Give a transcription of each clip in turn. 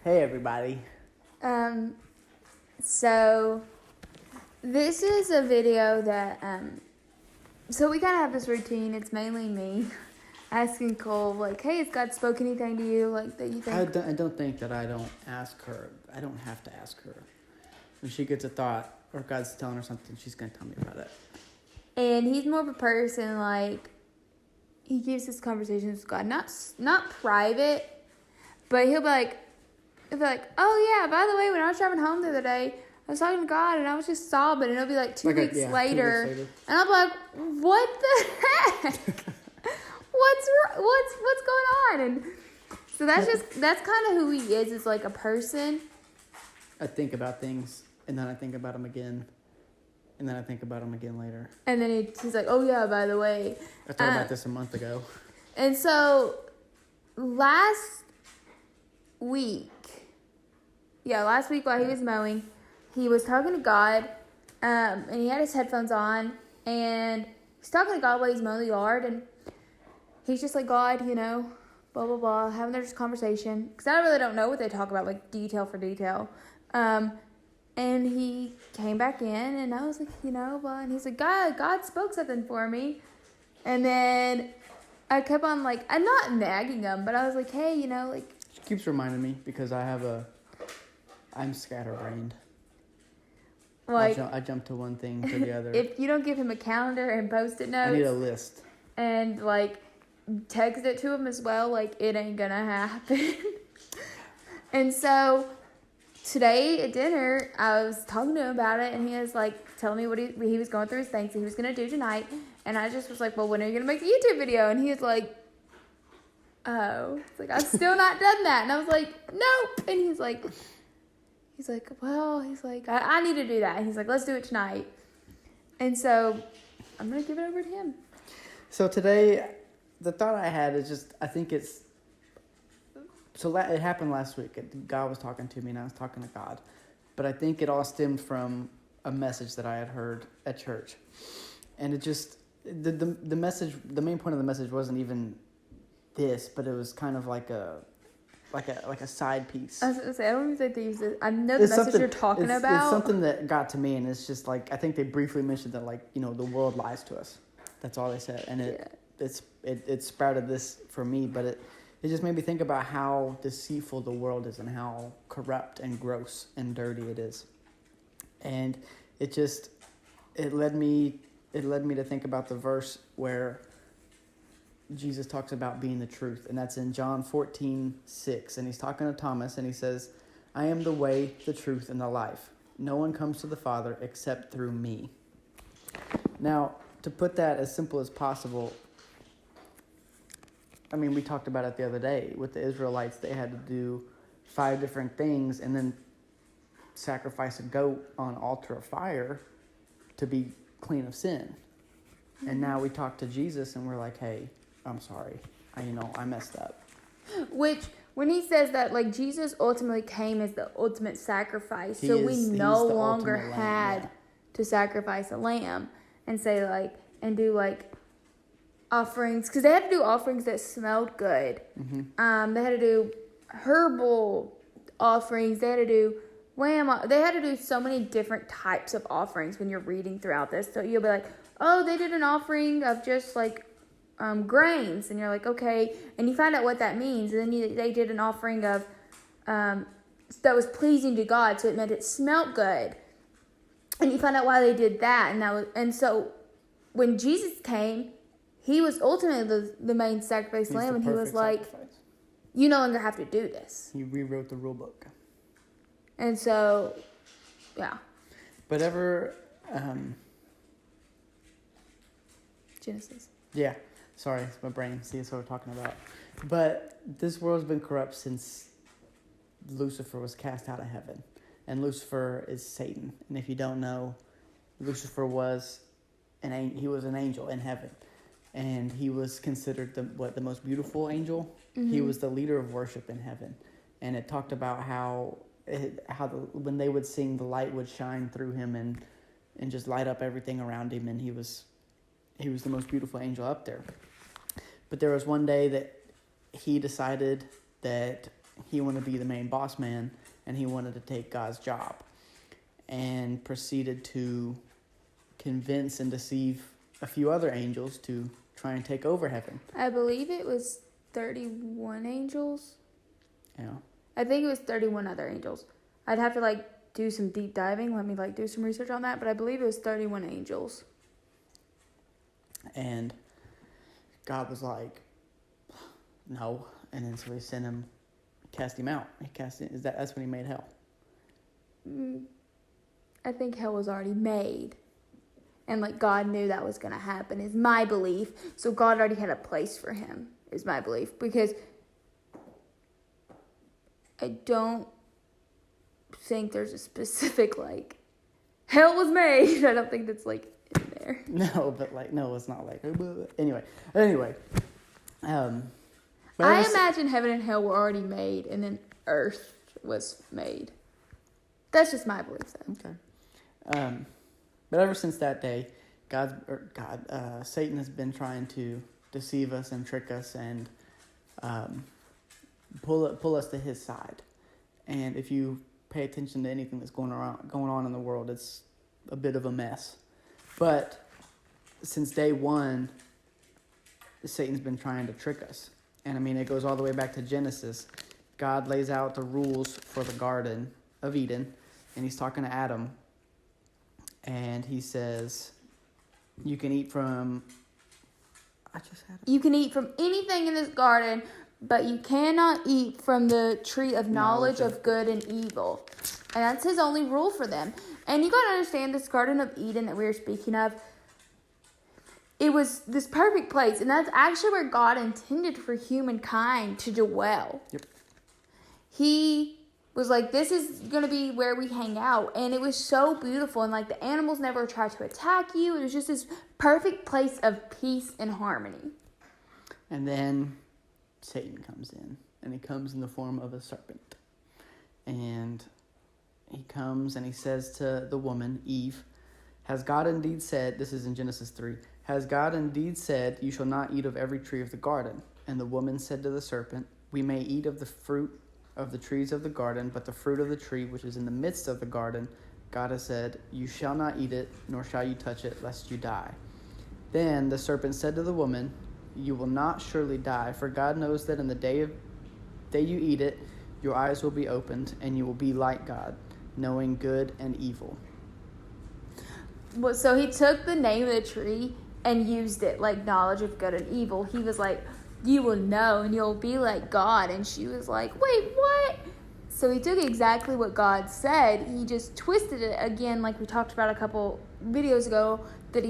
Hey everybody. So this is a video that so we kind of have this routine. It's mainly me asking Cole, like, hey, has God spoke anything to you, like, that you think? I don't think that I don't ask her. I don't have to ask her. When she gets a thought or God's telling her something, she's going to tell me about it. And he's more of a person, like, he keeps his conversations with God, not private, but he'll be like, oh yeah, by the way, when I was driving home the other day, I was talking to God and I was just sobbing, and it'll be like 2 weeks later, and I'll be like, what the heck? what's going on? And so that's kind of who he is as like a person. I think about things and then I think about them again, and then I think about them again later. And then he's like, oh yeah, by the way, I thought about this a month ago. And so last week while he was mowing, he was talking to God, and he had his headphones on, and he's talking to God while he's mowing the yard, and he's just like, God, blah, blah, blah, having their conversation, because I really don't know what they talk about, like, detail for detail, and he came back in, and I was like, blah, and he's like, God spoke something for me, and then I kept on, like, I'm not nagging him, but I was like, hey, like, She keeps reminding me because I'm scatterbrained. like, I jump to one thing to the other. If you don't give him a calendar and Post-it notes, I need a list. And, like, text it to him as well, like, it ain't gonna happen. And so today at dinner, I was talking to him about it, and he was, like, telling me what he was going through his things that he was gonna do tonight. And I just was like, well, when are you gonna make the YouTube video? And he was like, oh, it's like, I've still not done that. And I was like, nope. And he's like, well, I need to do that. And he's like, let's do it tonight. And so I'm going to give it over to him. So today, the thought I had is just, I think it's, it happened last week. God was talking to me and I was talking to God. But I think it all stemmed from a message that I had heard at church. And it just, the message, the main point of the message wasn't even this, but it was kind of like a side piece. I was going to say, I don't even think they use it. I know the message you're talking about. It's something that got to me, and it's just like, I think they briefly mentioned that, like, the world lies to us. That's all they said. And it sprouted this for me, but it just made me think about how deceitful the world is and how corrupt and gross and dirty it is. And it led me to think about the verse where Jesus talks about being the truth, and that's in John 14:6, and he's talking to Thomas, and he says, I am the way, the truth, and the life. No one comes to the Father except through me. Now, to put that as simple as possible, I mean, we talked about it the other day. With the Israelites, they had to do 5 different things and then sacrifice a goat on an altar of fire to be clean of sin. Mm-hmm. And now we talk to Jesus, and we're like, hey, I'm sorry. I messed up. Which, when he says that, like, Jesus ultimately came as the ultimate sacrifice. So we no longer had to sacrifice a lamb and say, like, and do, like, offerings. Because they had to do offerings that smelled good. Mm-hmm. They had to do herbal offerings. They had to do They had to do so many different types of offerings when you're reading throughout this. So you'll be like, oh, they did an offering of just, like, grains, and you're like, okay, and you find out what that means, and then they did an offering of that was pleasing to God, so it meant it smelled good, and you find out why they did that, and so when Jesus came, he was ultimately the main sacrifice lamb, and he was like, sacrifice. You no longer have to do this. He rewrote the rule book, and so, yeah. But Genesis. Yeah. Sorry, it's my brain. See, that's what we're talking about. But this world's been corrupt since Lucifer was cast out of heaven. And Lucifer is Satan. And if you don't know, Lucifer was an angel in heaven. And he was considered the most beautiful angel. Mm-hmm. He was the leader of worship in heaven. And it talked about when they would sing, the light would shine through him and just light up everything around him. And he was the most beautiful angel up there. But there was one day that he decided that he wanted to be the main boss man, and he wanted to take God's job, and proceeded to convince and deceive a few other angels to try and take over heaven. I believe it was 31 angels. Yeah. I think it was 31 other angels. I'd have to do some deep diving. Let me do some research on that, but I believe it was 31 angels. And God was like, no. And then so he sent him, cast him out. That's when he made hell. I think hell was already made. And God knew that was going to happen, is my belief. So God already had a place for him, is my belief. Because I don't think there's a specific, hell was made. I don't think that's, in there. No, but, no, it's not Anyway. I imagine heaven and hell were already made, and then earth was made. That's just my belief, though. Okay. But ever since that day, Satan has been trying to deceive us and trick us and pull us to his side. And if you pay attention to anything that's going on in the world, it's a bit of a mess. But since day one, Satan's been trying to trick us. And it goes all the way back to Genesis. God lays out the rules for the Garden of Eden, and he's talking to Adam. And he says, you can eat from... You can eat from anything in this garden, but you cannot eat from the tree of knowledge of good and evil. And that's his only rule for them. And you got to understand, this Garden of Eden that we were speaking of, it was this perfect place. And that's actually where God intended for humankind to dwell. Yep. He was this is going to be where we hang out. And it was so beautiful. And the animals never tried to attack you. It was just this perfect place of peace and harmony. And then Satan comes in. And he comes in the form of a serpent. And he comes and he says to the woman, Eve, has God indeed said, this is in Genesis 3, has God indeed said, you shall not eat of every tree of the garden? And the woman said to the serpent, we may eat of the fruit of the trees of the garden, but the fruit of the tree which is in the midst of the garden, God has said, you shall not eat it, nor shall you touch it, lest you die. Then the serpent said to the woman, you will not surely die, for God knows that in the day you eat it, your eyes will be opened, and you will be like God, knowing good and evil. Well, so he took the name of the tree and used it knowledge of good and evil. He was you will know and you'll be like God. And she was like, wait, what? So he took exactly what God said. He just twisted it again, like we talked about a couple videos ago,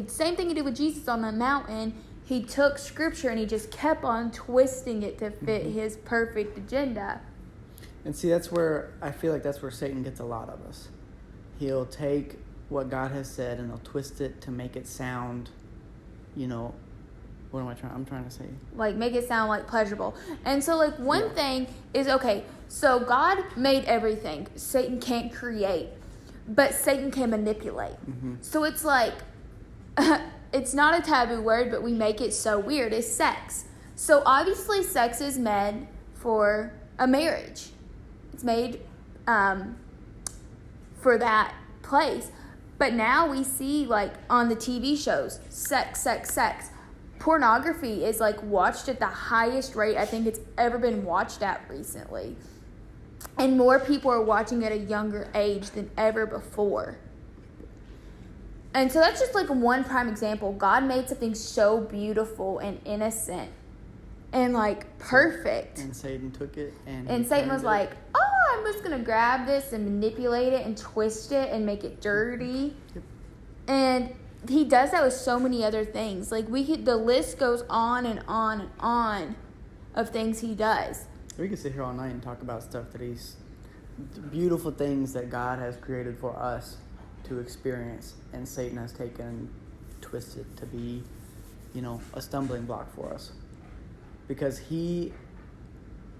same thing he did with Jesus on the mountain. He took scripture and he just kept on twisting it to fit his perfect agenda. And see, that's where I feel that's where Satan gets a lot of us. He'll take what God has said and he'll twist it to make it sound, what am I trying? I'm trying to say. Make it sound pleasurable. And so one thing is, okay, so God made everything. Satan can't create, but Satan can manipulate. Mm-hmm. So it's it's not a taboo word, but we make it so weird. It's sex. So obviously sex is made for a marriage. It's made for that place. But now we see on the TV shows, sex. Pornography is watched at the highest rate I think it's ever been watched at recently. And more people are watching at a younger age than ever before. And so that's just one prime example. God made something so beautiful and innocent and perfect. And Satan took it and Satan was I'm just going to grab this and manipulate it and twist it and make it dirty. Yep. And he does that with so many other things. The list goes on and on and on of things he does. We could sit here all night and talk about stuff beautiful things that God has created for us to experience, and Satan has taken and twisted to be, a stumbling block for us. Because he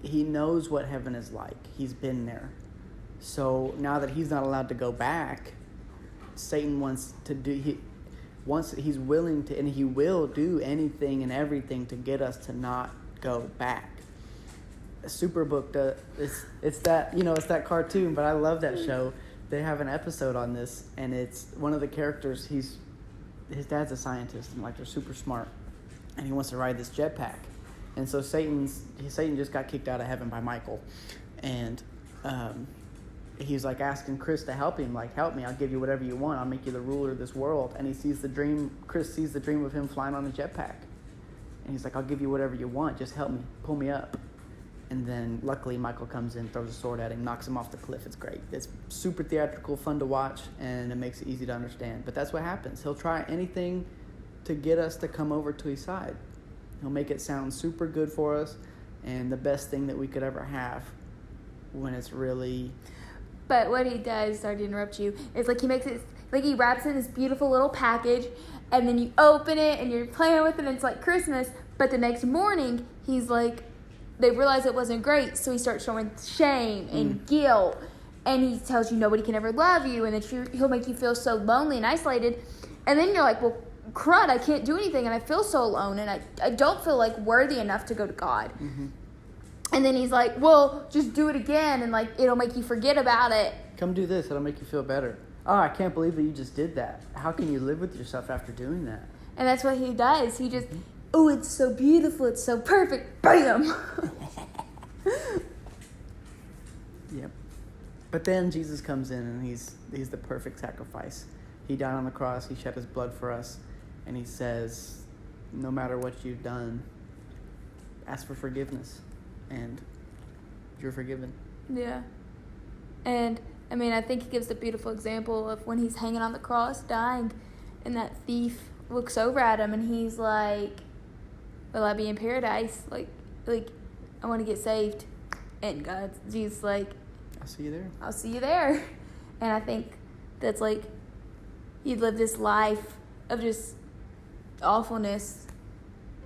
knows what heaven is like. He's been there. So now that he's not allowed to go back, Satan wants to do... he's willing to, and he will do anything and everything to get us to not go back. Superbook. It's that, it's that cartoon, but I love that show. They have an episode on this, and it's one of the characters. His dad's a scientist, and like they're super smart, and he wants to ride this jetpack, and so Satan just got kicked out of heaven by Michael, and he's like asking Chris to help him, like, help me, I'll give you whatever you want, I'll make you the ruler of this world. And Chris sees the dream of him flying on a jetpack, and he's like, I'll give you whatever you want, just help me, pull me up. And then luckily Michael comes in, throws a sword at him, knocks him off the cliff. It's great. It's super theatrical, fun to watch, and it makes it easy to understand. But that's what happens. He'll try anything to get us to come over to his side. He'll make it sound super good for us and the best thing that we could ever have, when it's really... But what he does, sorry to interrupt you, is like he makes it, like he wraps it in this beautiful little package, and then you open it and you're playing with it, and it's like Christmas. But the next morning, he's like, they realize it wasn't great, so he starts showing shame and guilt, and he tells you nobody can ever love you, and that he'll make you feel so lonely and isolated. And then you're like, well, crud, I can't do anything, and I feel so alone, and I don't feel like worthy enough to go to God. Mm-hmm. And then he's like, well, just do it again, and like it'll make you forget about it. Come do this, it'll make you feel better. Oh, I can't believe that you just did that. How can you live with yourself after doing that? And that's what he does. He just, oh, it's so beautiful, it's so perfect, bam! Yep. But then Jesus comes in, and he's the perfect sacrifice. He died on the cross, he shed his blood for us, and he says, no matter what you've done, ask for forgiveness, and you're forgiven. Yeah. And, I mean, I think he gives a beautiful example of when he's hanging on the cross, dying, and that thief looks over at him, and he's like, will I be in paradise? Like, I want to get saved. And Jesus like, I'll see you there. I'll see you there. And I think that's like, you live this life of just awfulness.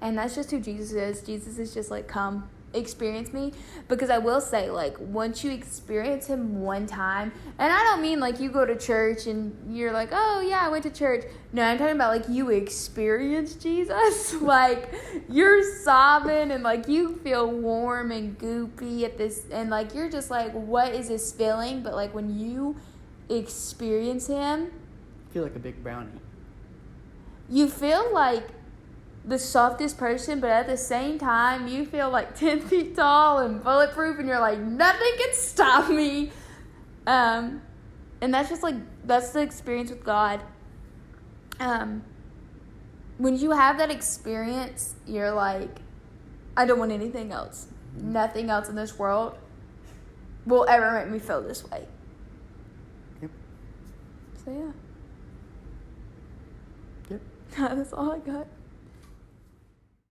And that's just who Jesus is. Jesus is just like, come, experience me. Because I will say, like, once you experience him one time, and I don't mean like you go to church and you're like, oh yeah, I went to church. No, I'm talking about like you experience Jesus. Like, you're sobbing and like you feel warm and goopy at this, and like you're just like, what is this feeling? But like when you experience him, I feel like a big brownie. You feel like the softest person, but at the same time, you feel like 10 feet tall and bulletproof, and you're like, nothing can stop me. And that's just like, that's the experience with God. When you have that experience, you're like, I don't want anything else. Nothing else in this world will ever make me feel this way. Yep. So, yeah. Yep. That's all I got.